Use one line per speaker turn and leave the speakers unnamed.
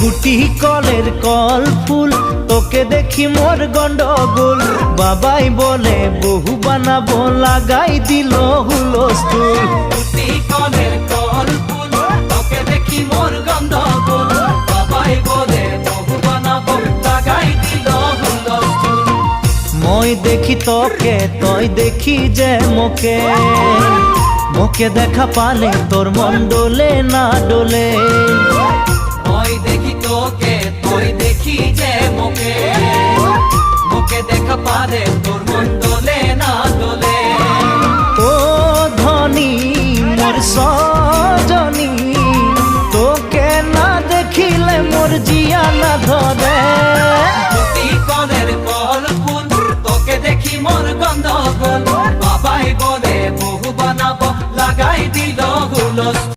গুটি কলের কল ফুল তোকে দেখি মোর গন্ডগোল বাবাই বলে বহু বানাবো লাগাই দিল হুলস্থুল
গুটি কলের কল ফুল তোকে দেখি মোর গন্ডগোল বাবাই বলে বহু বানাবো লাগাই দিল হুলস্থুল
মই দেখি তোকে তই দেখি যে মোকে মোকে দেখা পালে তোর মন ডোলে না ডোলে
মই দেখি তোকে তুই দেখি যে মোকে মোকে দেখা পারে তোর মন দোলে না দোলে
ও ধনী মোর সজনী তোকে না দেখিলে মোর জিয়া না ধরে
গুটি কলের কল ফুল তোকে দেখি মোর গন্ডগোল বাবাই বলে বহু বানাবো লাগাই দিল হুলস্থুল